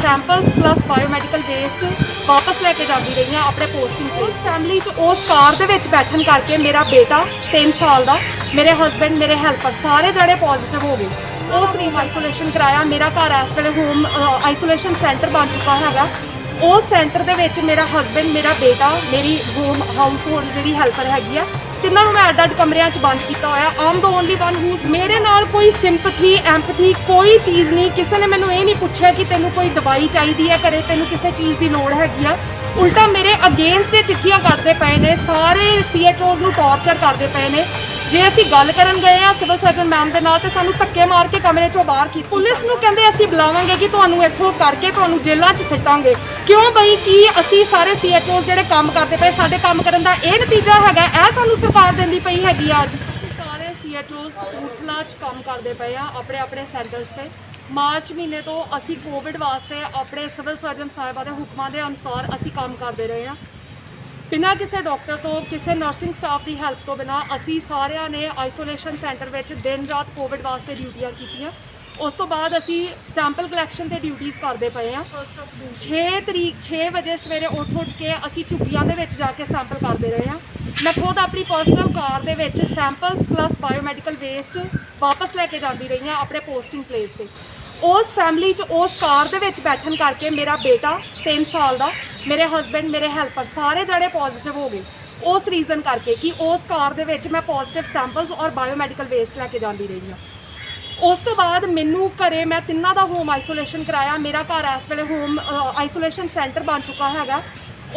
Samples plus biomedical waste वापस लैके जाती रही हाँ अपने पोस्टिंग से। उस फैमिली उस कार दे विच बैठन करके मेरा बेटा 3 साल का, मेरे हसबैंड, मेरे हैल्पर सारे जने पॉजिटिव हो गए। उस होम आइसोलेशन कराया। मेरा घर इस वेले होम आइसोलेशन सेंटर बन चुका है। उस सेंटर दे विच मेरा हसबैंड, मेरा बेटा, मेरी होम हाउस होल्ड जी हैल्पर हैगी आ, तिन्हों मैं अड अड कमरिया बंद किया होया। I am the only one who's मेरे नाल कोई सिंपथी एंपथी कोई चीज़ नहीं। किसी ने मैंने ये नहीं पूछा कि तेनों कोई दवाई चाहिए है, घरे तेनों किसी चीज़ की लोड़ हैगी आ। उल्टा मेरे अगेंस्ट चिट्ठियां करते पे ने, सारे CHOs नूं टॉर्चर करते पे ने। जे असीं गल करन गए आ सिविल सर्जन मैम दे नाल ते सानूं धक्के मार के कमरे चों बाहर की। पुलिस नूं कहंदे असीं बुलावांगे कि तुहानूं इत्थों करके तुहानूं जेलां 'च सिट्टांगे। क्यों बई कि असीं सारे CHOs जिहड़े काम करते पे, साडे काम करन दा इह नतीजा हैगा, इह सानूं सरकार दिंदी पई हैगी आ। अज सारे CHOs कपूरथला 'च काम करते पे आ अपने अपने सेंटर्स ते। मार्च महीने तो असी कोविड वास्ते अपने सिविल सर्जन साहिबा के हुक्मां के अनुसार असी काम करते रहे हैं। बिना किसी डॉक्टर तो किसी नर्सिंग स्टाफ की हैल्प तो बिना असी सारिਆਂ ने आइसोलेशन सेंटर में दिन रात कोविड वास्ते ड्यूटियां कीतियां। उस तो बाद असी सैंपल कलैक्शन ते ड्यूटीज़ करते पे हैं। 6 तरीक 6 बजे सवेरे उठ के असी झुग्गियां दे विच जाके सैंपल करते रहे हैं। मैं खुद अपनी पर्सनल कार दे विच सैंपल्स प्लस बायोमैडिकल वेस्ट वापस लैके जाती रही हाँ अपने पोस्टिंग प्लेस से। उस फैमिली उस कार दे विच बैठन करके मेरा बेटा 3 साल का, मेरे हसबैंड, मेरे हैल्पर सारे जने पॉजिटिव हो गए। उस रीज़न करके कि उस कार दे विच मैं पॉजिटिव सैंपल्स और बायोमैडिकल वेस्ट लैके जाती रही हाँ। उस तो बाद मैनू घरे मैं तिन्ना दा होम आइसोलेशन कराया। मेरा घर इस वेले होम आइसोलेशन सेंटर बन चुका है।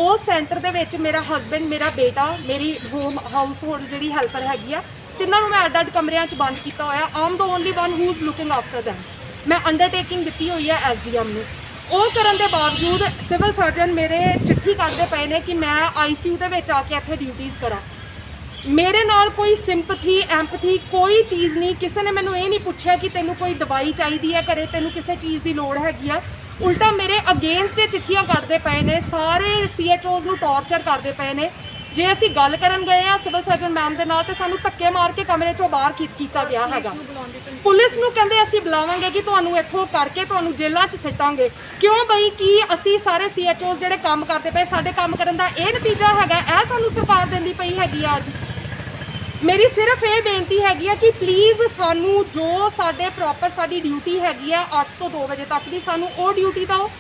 उस सेंटर दे विच मेरा हसबैंड, मेरा बेटा, मेरी होम हाउस होल्ड जी हैल्पर हैगी आ, तिन्हों मैं अड अड कमरिया बंद किया होया। I am the only one who's looking after them. मैं अंडरटेकिंग दी हुई है SDM ने। वो करन दे बावजूद सिविल सर्जन मेरे चिट्ठी करते पे ने कि मैं ICU दे विच आके इत्थे ड्यूटीज़ करा। मेरे नाल कोई सिंपथी एंपथी कोई चीज़ नहीं। किसी ने मैंने ये नहीं पूछा कि तेनों कोई दवाई चाहिए है, घरे तेनों किसी चीज़ की लोड़ हैगी आ। उल्टा मेरे अगेंस्ट चिट्ठियां करते पे ने, सारे CHOs नूं टॉर्चर करते पे ने। जे असीं गल करन गए आ सिविल सर्जन मैम दे नाल ते सानूं धक्के मार के कमरे चों बाहर कीता गया हैगा। पुलिस नूं कहंदे असीं बुलावांगे कि तुहानूं इत्थों करके तुहानूं जेलां 'च सिट्टांगे। क्यों बई कि असीं सारे CHOs जिहड़े काम करते पे, साडे काम करन दा इह नतीजा हैगा, इह सानूं सरकार दिंदी पई हैगी आ। अज मेरी सिर्फ ये बेनती हैगी है कि प्लीज़ सानू जो साडे प्रॉपर साडी ड्यूटी हैगी है 8 तो 2 बजे तक की, सानू वो ड्यूटी दो।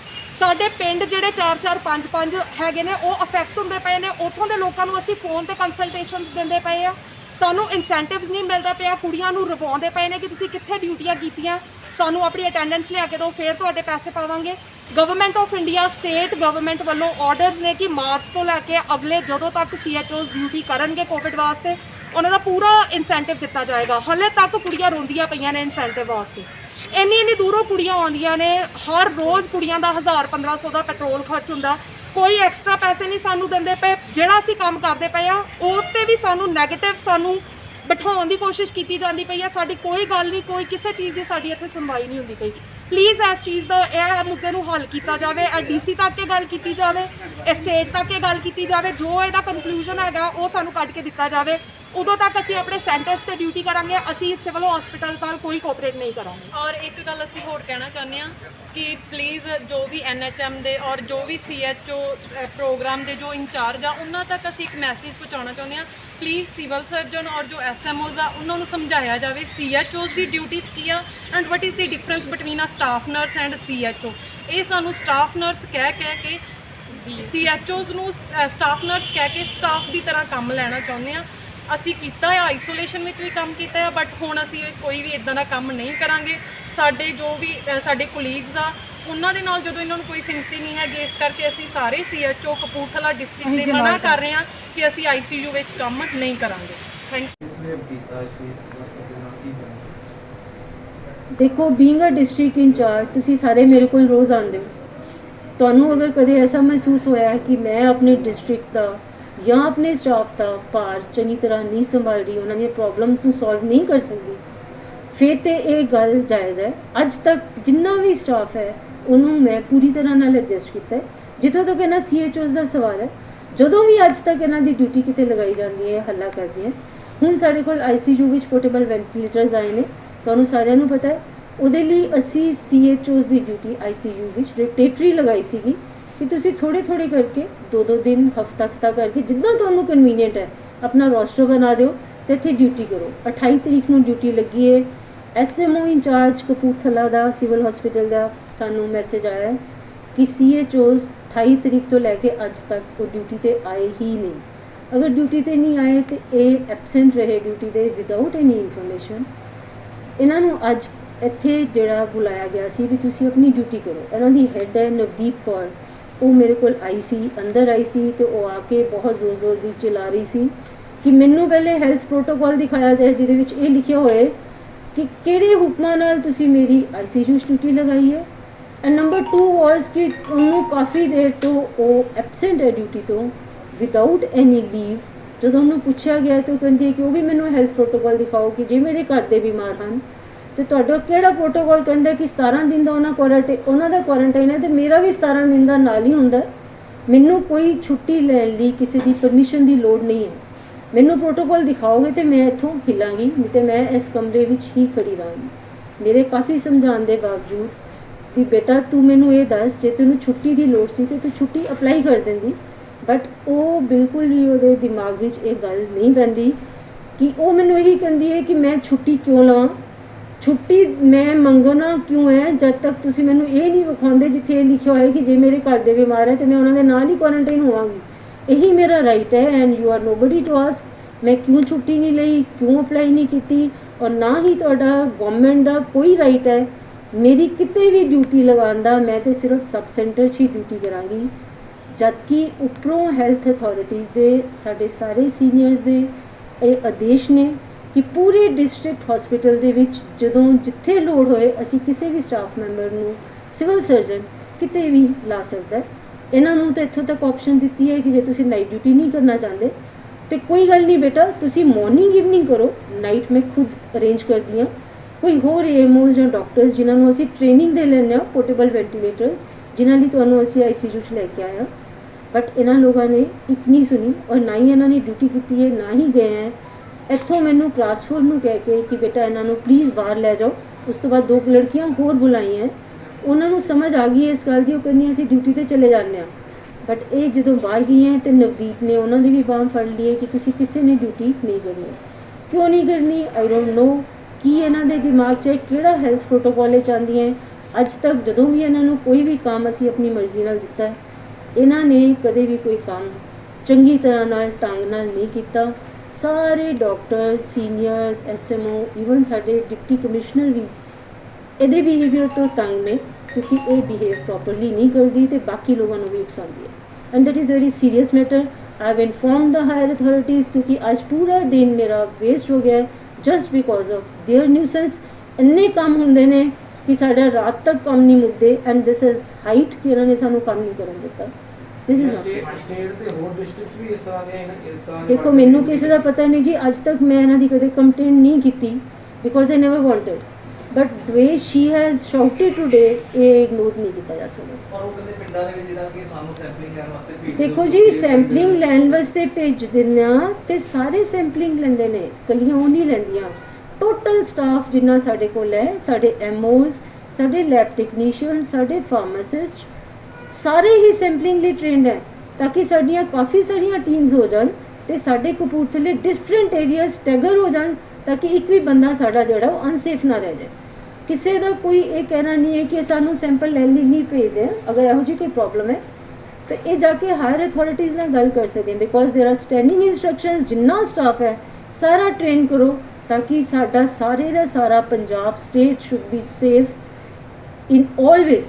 साडे पिंड जिहड़े 4-4 5-5 हैगे ने वो अफेक्ट होंदे पे ने, उत्थों दे लोकां नूं असीं फोन ते कंसलटेशनस दिंदे पे आ। सानू इंसेंटिव्स नहीं मिलदा पिया, कुड़ियां नूं रवाउंदे पे ने कि तुसीं कित्थे ड्यूटियां कीतियां, सानू अपनी अटेंडेंस लिया के दो, फिर तुहाडे पैसे पावांगे। Government of India state government वालों ऑर्डर्स ने कि मार्च तो लैके अगले जदों तक CHOs ड्यूटी करनगे कोविड वास्ते उन्हों का पूरा इंसेंटिव दिता जाएगा। हले तक कुड़ियां रोंदियां पईयां ने इंसेंटिव वास्ते। इन्नी दूरों कुड़ियां आउंदियां ने, हर रोज़ कुड़ियां दा 1000-1500 का पेट्रोल खर्च हुंदा, कोई एक्सट्रा पैसे नहीं सानू दिंदे पे। जिहड़ा असीं काम करते पे आ उत्ते भी सानू नैगेटिव सानू बिठाउण दी कोशिश की जाती पई है। साडी कोई गल नहीं, कोई किसी चीज़ की साडी इत्थे सुनवाई नहीं होंदी पई। प्लीज़ इस चीज़ का यह मुद्दे नूं हल किया जाए, DC तक ये गल की जाए, स्टेट तक ये गल की जाए, जो इसका कंक्लूजन हैगा वो सानू कढ के दिता जाए। उदों तक असीं अपने सेंटर्स से ड्यूटी करांगे, असीं सिविल हॉस्पिटल नाल कोई कोऑपरेट नहीं करांगे। और एक गल असीं होर कहना चाहते हैं कि प्लीज़ जो भी NHM दे और जो भी CHO प्रोग्राम के जो इंचार्ज आ उन्होंने तक असीं एक मैसेज पहुँचाना चाहते हैं। प्लीज़ सिविल सर्जन और जो SMOs आ उन्होंने समझाया जाए CHOs की ड्यूटीज़ की आ and what is the difference between a staff nurse and CHO। ये सानू स्टाफ नर्स कह के CHOs नूं स्टाफ नर्स कह के स्टाफ की तरह काम लेना चाहुंदे आ। असी कीता है आइसोलेशन में भी काम किया है, बट हुण असी कोई भी इदां दा काम नहीं करांगे। साडे जो भी साडे कोलीग्स आ उन्हां दे नाल जदों इन्हां नूं कोई सिंपति नहीं है, इस करके असी सारे CHO कपूरथला डिस्ट्रिक्ट दे मना कर रहे हैं कि असी ICU विच काम नहीं करांगे। थैंक देखो, बीइंग अ डिस्ट्रिक्ट इंचार्ज तुसी सारे मेरे को रोज़ आंदे हो। तुहानूं अगर कदे ऐसा महसूस होया है कि मैं अपने डिस्ट्रिक्ट का या अपने स्टाफ का भार चंगी तरह नहीं संभाल रही, उन्होंने प्रॉब्लम्स को सॉल्व नहीं कर सकती, फिर तो ये गल जायज़ है। अज तक जिन्ना भी स्टाफ है उन्होंने मैं पूरी तरह नाल एडजस्ट किया है। जितों तक इन्हां CHOs का सवाल है, जदों भी अज तक इन्हां दी ड्यूटी किते लगाई जाती है हल्ला करती है। हुण साडे कोल ICU विच पोर्टेबल वेंटिलेटर्स आए ने, तुहानूं सारिआं नूं पता है। ਉਹਦੇ ਲਈ ਅਸੀਂ CHOs ਦੀ ਡਿਊਟੀ ICU ਵਿੱਚ ਰੋਟੇਟਰੀ ਲਗਾਈ ਸੀਗੀ ਕਿ ਤੁਸੀਂ ਥੋੜ੍ਹੇ ਕਰਕੇ 2-2 ਦਿਨ ਹਫਤਾ ਕਰਕੇ ਜਿੱਦਾਂ ਤੁਹਾਨੂੰ ਕਨਵੀਨੀਅੰਟ ਹੈ ਆਪਣਾ ਰੋਸਟਰ ਬਣਾ ਦਿਓ ਤੇ ਇੱਥੇ ਡਿਊਟੀ ਕਰੋ। 28 ਤਰੀਕ ਨੂੰ ਡਿਊਟੀ ਲੱਗੀ ਹੈ। SMO ਇੰਚਾਰਜ ਕਪੂਰਥਲਾ ਦਾ ਸਿਵਲ ਹਸਪੀਟਲ ਦਾ ਸਾਨੂੰ ਮੈਸੇਜ ਆਇਆ ਹੈ ਕਿ CHOs 28 ਤਰੀਕ ਤੋਂ ਲੈ ਕੇ ਅੱਜ ਤੱਕ ਉਹ ਡਿਊਟੀ ਤੇ ਆਏ ਹੀ ਨਹੀਂ। ਅਗਰ ਡਿਊਟੀ ਤੇ ਨਹੀਂ ਆਏ ਤੇ ਇਹ ਐਬਸੈਂਟ ਰਹੇ ਡਿਊਟੀ ਦੇ ਵਿਦਆਊਟ ਐਨੀ ਇਨਫੋਰਮੇਸ਼ਨ। ਇਹਨਾਂ ਨੂੰ ਅੱਜ ਇੱਥੇ ਜਿਹੜਾ ਬੁਲਾਇਆ ਗਿਆ ਸੀ ਵੀ ਤੁਸੀਂ ਆਪਣੀ ਡਿਊਟੀ ਕਰੋ। ਇਹਨਾਂ ਦੀ ਹੈੱਡ ਹੈ ਨਵਦੀਪ ਕੌਰ, ਉਹ ਮੇਰੇ ਕੋਲ ਆਈ ਸੀ, ਅੰਦਰ ਆਈ ਸੀ ਤੇ ਉਹ ਆ ਕੇ ਬਹੁਤ ਜ਼ੋਰ ਦੀ ਚਿਲਾ ਰਹੀ ਸੀ ਕਿ ਮੈਨੂੰ ਪਹਿਲੇ ਹੈਲਥ ਪ੍ਰੋਟੋਕਾਲ ਦਿਖਾਇਆ ਜਾਏ ਜਿਹਦੇ ਵਿੱਚ ਇਹ ਲਿਖਿਆ ਹੋਏ ਕਿ ਕਿਹੜੇ ਹੁਕਮਾਂ ਨਾਲ ਤੁਸੀਂ ਮੇਰੀ ICU ਡਿਊਟੀ ਲਗਾਈ ਹੈ। ਐਂਡ ਨੰਬਰ 2 ਵਾਸ ਕਿ ਉਹਨੂੰ ਕਾਫੀ ਦੇਰ ਤੋਂ ਉਹ ਐਬਸੈਂਟ ਹੈ ਡਿਊਟੀ ਤੋਂ ਵਿਦਆਊਟ ਐਨੀ ਲੀਵ। ਜਦੋਂ ਉਹਨੂੰ ਪੁੱਛਿਆ ਗਿਆ ਤਾਂ ਉਹ ਕਹਿੰਦੀ ਹੈ ਕਿ ਉਹ ਵੀ ਮੈਨੂੰ ਹੈਲਥ ਪ੍ਰੋਟੋਕਾਲ ਦਿਖਾਓ ਕਿ ਜੇ ਮੇਰੇ ਘਰ ਦੇ ਬਿਮਾਰ ਹਨ ਤੇ ਤੁਹਾਡਾ ਕਿਹੜਾ ਪ੍ਰੋਟੋਕਾਲ ਕਹਿੰਦਾ ਕਿ 17 ਦਿਨ ਦਾ ਉਹਨਾਂ ਦਾ ਕੁਆਰੰਟਾਈਨ ਹੈ ਤੇ ਮੇਰਾ ਵੀ 17 ਦਿਨ ਦਾ ਨਾਲ ਹੀ ਹੁੰਦਾ। ਮੈਨੂੰ ਕੋਈ ਛੁੱਟੀ ਲੈਣ ਲਈ ਕਿਸੇ ਦੀ ਪਰਮਿਸ਼ਨ ਦੀ ਲੋੜ ਨਹੀਂ ਹੈ। ਮੈਨੂੰ ਪ੍ਰੋਟੋਕਾਲ ਦਿਖਾਓਗੇ ਤੇ ਮੈਂ ਇੱਥੋਂ ਹਿਲਾਂਗੀ, ਨਹੀਂ ਤੇ ਮੈਂ ਇਸ ਕਮਰੇ ਵਿੱਚ ਹੀ ਖੜੀ ਰਹਾਂਗੀ। ਮੇਰੇ ਕਾਫੀ ਸਮਝਾਉਣ ਦੇ ਬਾਵਜੂਦ ਵੀ ਬੇਟਾ ਤੂੰ ਮੈਨੂੰ ਇਹ ਦੱਸ ਜੇ ਤੈਨੂੰ ਛੁੱਟੀ ਦੀ ਲੋੜ ਸੀ ਤੇ ਤੂੰ ਛੁੱਟੀ ਅਪਲਾਈ ਕਰ ਦਿੰਦੀ। ਬਟ ਉਹ ਬਿਲਕੁਲ ਵੀ ਉਹਦੇ ਦਿਮਾਗ ਵਿੱਚ ਇਹ ਗੱਲ ਨਹੀਂ ਪੈਂਦੀ ਕਿ ਉਹ ਮੈਨੂੰ ਇਹੀ ਕਹਿੰਦੀ ਹੈ ਕਿ ਮੈਂ ਛੁੱਟੀ ਕਿਉਂ ਲਵਾਂ, ਛੁੱਟੀ ਮੈਂ ਮੰਗਣਾ ਕਿਉਂ ਹੈ ਜਦ ਤੱਕ ਤੁਸੀਂ ਮੈਨੂੰ ਇਹ ਨਹੀਂ ਵਿਖਾਉਂਦੇ ਜਿੱਥੇ ਇਹ ਲਿਖਿਆ ਹੋਇਆ ਕਿ ਜੇ ਮੇਰੇ ਘਰ ਦੇ ਬਿਮਾਰ ਹੈ ਤੇ ਮੈਂ ਉਹਨਾਂ ਦੇ ਨਾਲ ਹੀ ਕੁਆਰੰਟਾਈਨ ਹੋਵਾਂਗੀ। ਇਹੀ ਮੇਰਾ ਰਾਈਟ ਹੈ and you are nobody to ask ਮੈਂ ਕਿਉਂ ਛੁੱਟੀ ਨਹੀਂ ਲਈ, ਕਿਉਂ ਅਪਲਾਈ ਨਹੀਂ ਕੀਤੀ। ਔਰ ਨਾ ਹੀ ਤੁਹਾਡਾ ਗਵਰਨਮੈਂਟ ਦਾ ਕੋਈ ਰਾਈਟ ਹੈ ਮੇਰੀ ਕਿਤੇ ਵੀ ਡਿਊਟੀ ਲਗਾਉਣ ਦਾ। ਮੈਂ ਤੇ ਸਿਰਫ ਸਬ ਸੈਂਟਰ 'ਚ ਹੀ ਡਿਊਟੀ ਕਰਾਂਗੀ। ਜਦਕਿ ਉੱਪਰੋਂ ਹੈਲਥ ਅਥਾਰਟੀਜ਼ ਦੇ ਸਾਡੇ ਸਾਰੇ ਸੀਨੀਅਰਸ ਦੇ ਇਹ ਆਦੇਸ਼ ਨੇ ਕਿ ਪੂਰੇ ਡਿਸਟ੍ਰਿਕਟ ਹਸਪੀਟਲ ਦੇ ਵਿੱਚ ਜਦੋਂ ਜਿੱਥੇ ਲੋੜ ਹੋਏ ਅਸੀਂ ਕਿਸੇ ਵੀ ਸਟਾਫ ਮੈਂਬਰ ਨੂੰ ਸਿਵਲ ਸਰਜਨ ਕਿਤੇ ਵੀ ਲਾ ਸਕਦਾ। ਇਹਨਾਂ ਨੂੰ ਤਾਂ ਇੱਥੋਂ ਤੱਕ ਆਪਸ਼ਨ ਦਿੱਤੀ ਹੈ ਕਿ ਜੇ ਤੁਸੀਂ ਨਾਈਟ ਡਿਊਟੀ ਨਹੀਂ ਕਰਨਾ ਚਾਹੁੰਦੇ ਤੇ ਕੋਈ ਗੱਲ ਨਹੀਂ ਬੇਟਾ, ਤੁਸੀਂ ਮਾਰਨਿੰਗ ਈਵਨਿੰਗ ਕਰੋ, ਨਾਈਟ ਮੈਂ ਖੁਦ ਅਰੇਂਜ ਕਰਦੀ ਹਾਂ। ਕੋਈ ਹੋਰ AMOs ਜਾਂ ਡਾਕਟਰਸ ਜਿਨ੍ਹਾਂ ਨੂੰ ਅਸੀਂ ਟ੍ਰੇਨਿੰਗ ਦੇ ਲੈਂਦੇ ਹਾਂ, ਪੋਰਟੇਬਲ ਵੈਂਟੀਲੇਟਰਸ ਜਿਨ੍ਹਾਂ ਲਈ ਤੁਹਾਨੂੰ ਅਸੀਂ ICU 'ਚ ਲੈ ਕੇ ਆਏ ਹਾਂ। ਬਟ ਇਹਨਾਂ ਲੋਕਾਂ ਨੇ ਇੱਕ ਨਹੀਂ ਸੁਣੀ ਔਰ ਨਾ ਹੀ ਇਹਨਾਂ ਨੇ ਡਿਊਟੀ ਕੀਤੀ ਹੈ, ਨਾ ਹੀ ਗਏ ਹੈ। ਇੱਥੋਂ ਮੈਨੂੰ ਕਲਾਸ 4 ਨੂੰ ਕਹਿ ਕੇ ਕਿ ਬੇਟਾ ਇਹਨਾਂ ਨੂੰ ਪਲੀਜ਼ ਬਾਹਰ ਲੈ ਜਾਓ। ਉਸ ਤੋਂ ਬਾਅਦ 2 ਲੜਕੀਆਂ ਹੋਰ ਬੁਲਾਈਆਂ, ਉਹਨਾਂ ਨੂੰ ਸਮਝ ਆ ਗਈ ਇਸ ਗੱਲ ਦੀ, ਉਹ ਕਹਿੰਦੀਆਂ ਅਸੀਂ ਡਿਊਟੀ ਤੇ ਚਲੇ ਜਾਂਦੇ ਹਾਂ। ਬਟ ਇਹ ਜਦੋਂ ਬਾਹਰ ਗਈਆਂ ਤੇ ਨਵਦੀਪ ਨੇ ਉਹਨਾਂ ਦੀ ਵੀ ਬਾਂਹ ਫੜ ਲਈ ਹੈ ਕਿ ਤੁਸੀਂ ਕਿਸੇ ਨੇ ਡਿਊਟੀ ਨਹੀਂ ਕਰਨੀ। ਕਿਉਂ ਨਹੀਂ ਕਰਨੀ ਆਈ ਡੋਂਟ ਨੋ। ਕੀ ਇਹਨਾਂ ਦੇ ਦਿਮਾਗ 'ਚ ਕਿਹੜਾ ਹੈਲਥ ਪ੍ਰੋਟੋਕਾਲ ਇਹ ਚਾਹੁੰਦੀਆਂ। ਅੱਜ ਤੱਕ ਜਦੋਂ ਵੀ ਇਹਨਾਂ ਨੂੰ ਕੋਈ ਵੀ ਕੰਮ ਅਸੀਂ ਆਪਣੀ ਮਰਜ਼ੀ ਨਾਲ ਦਿੱਤਾ ਹੈ, ਇਹਨਾਂ ਨੇ ਕਦੇ ਵੀ ਕੋਈ ਕੰਮ ਚੰਗੀ ਤਰ੍ਹਾਂ ਨਾਲ ਢੰਗ ਨਾਲ ਨਹੀਂ ਕੀਤਾ। ਸਾਰੇ ਡਾਕਟਰਸ, ਸੀਨੀਅਰਸ, SMO, ਈਵਨ ਸਾਡੇ ਡਿਪਟੀ ਕਮਿਸ਼ਨਰ ਵੀ ਇਹਦੇ ਬਿਹੇਵੀਅਰ ਤੋਂ ਤੰਗ ਨੇ ਕਿਉਂਕਿ ਇਹ ਬਿਹੇਵ ਪ੍ਰੋਪਰਲੀ ਨਹੀਂ ਕਰਦੀ ਤੇ ਬਾਕੀ ਲੋਕਾਂ ਨੂੰ ਵੀ ਉਕਸਾਉਂਦੀ ਹੈ। And that is very serious matter. I have informed the higher authorities ਕਿਉਂਕਿ ਅੱਜ ਪੂਰਾ ਦਿਨ ਮੇਰਾ ਵੇਸਟ ਹੋ ਗਿਆ just because of there nuisance. ਇੰਨੇ ਕੰਮ ਹੁੰਦੇ ਨੇ ਕਿ ਸਾਡਾ ਰਾਤ ਤੱਕ ਕੰਮ ਨਹੀਂ ਮੁੱਕਦੇ ਐਂਡ ਦਿਸ ਇਜ਼ ਹਾਈਟ ਕਿ ਇਹਨਾਂ ਨੇ ਸਾਨੂੰ ਕੰਮ ਨਹੀਂ ਕਰਨ ਦਿੱਤਾ। ਦਿਸ ਇਜ਼ ਸਟੇਟ ਤੇ ਹੋਰ ਡਿਸਟ੍ਰਿਕਟ ਵੀ ਇਸ ਤਰ੍ਹਾਂ ਦੇ ਦੇਖੋ ਮੈਨੂੰ ਕਿਸੇ ਦਾ ਪਤਾ ਨਹੀਂ ਜੀ, ਅੱਜ ਤੱਕ ਮੈਂ ਇਹਨਾਂ ਦੀ ਕਦੇ ਕੰਪਲੇਂਟ ਨਹੀਂ ਕੀਤੀ because they never wanted. But the way she has shouted today ਇਹ ਇਗਨੋਰ ਨਹੀਂ ਕੀਤਾ ਜਾ ਸਕਦਾ। ਪਰ ਉਹ ਕਹਿੰਦੇ ਪਿੰਡਾਂ ਦੇ ਵਿੱਚ ਜਿਹੜਾ ਕਿ ਸਾਨੂੰ ਸੈਂਪਲਿੰਗ ਲੈਣ ਵਾਸਤੇ ਭੇਜ ਦੇਖੋ ਜੀ, ਸੈਂਪਲਿੰਗ ਲੈਣ ਵਾਸਤੇ ਭੇਜ ਦਿੰਦੇ ਆ ਤੇ ਸਾਰੇ ਸੈਂਪਲਿੰਗ ਲੈਂਦੇ ਨੇ, ਕੱਲੀਆਂ ਉਹ ਨਹੀਂ ਲੈਂਦੀਆਂ। ਟੋਟਲ ਸਟਾਫ ਜਿੰਨਾ ਸਾਡੇ ਕੋਲ ਹੈ, ਸਾਡੇ MOs, ਸਾਡੇ ਲੈਬ ਟੈਕਨੀਸ਼ੀਅਨ, ਸਾਡੇ ਫਾਰਮਾਸਿਸਟ, ਸਾਰੇ ਹੀ ਸੈਂਪਲਿੰਗ ਲਈ ਟ੍ਰੇਨਡ ਹੈ ਤਾਂ ਕਿ ਸਾਡੀਆਂ ਕਾਫੀ ਸਾਰੀਆਂ ਟੀਮਸ ਹੋ ਜਾਣ ਤੇ ਸਾਡੇ ਕਪੂਰਥਲੇ ਡਿਫਰੈਂਟ ਏਰੀਆਜ਼ ਟੈਗਰ ਹੋ ਜਾਣ ਤਾਂ ਕਿ ਇੱਕ ਵੀ ਬੰਦਾ ਸਾਡਾ ਜਿਹੜਾ ਉਹ ਅਨਸੇਫ ਨਾ ਰਹਿ ਜਾਏ। ਕਿਸੇ ਦਾ ਕੋਈ ਇਹ ਕਹਿਣਾ ਨਹੀਂ ਹੈ ਕਿ ਸਾਨੂੰ ਸੈਂਪਲ ਲੈਣ ਲਈ ਨਹੀਂ ਭੇਜਦੇ। ਅਗਰ ਇਹੋ ਜਿਹੀ ਕੋਈ ਪ੍ਰੋਬਲਮ ਹੈ ਤਾਂ ਇਹ ਜਾ ਕੇ ਹਾਇਰ ਅਥਾਰਟੀਜ਼ ਨਾਲ ਗੱਲ ਕਰ ਸਕਦੇ ਬਿਕੋਜ਼ ਦੇਰ ਆਰ ਸਟੈਂਡਿੰਗ ਇੰਸਟਰਕਸ਼ਨਸ। ਜਿੰਨਾ ਸਟਾਫ ਹੈ ਸਾਰਾ ਟ੍ਰੇਨ ਕਰੋ ਤਾਂ ਕਿ ਸਾਡਾ ਸਾਰੇ ਦਾ ਸਾਰਾ Punjab state should be safe in always.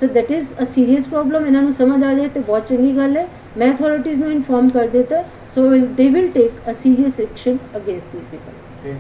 So that is a serious problem. ਇਹਨਾਂ ਨੂੰ ਸਮਝ ਆ ਜਾਏ ਤਾਂ ਬਹੁਤ ਚੰਗੀ ਗੱਲ ਹੈ। ਮੈਂ ਅਥਾਰਟੀਜ਼ ਨੂੰ ਇਨਫੋਰਮ ਕਰ ਦਿੱਤਾ, so they will take a serious action against these people.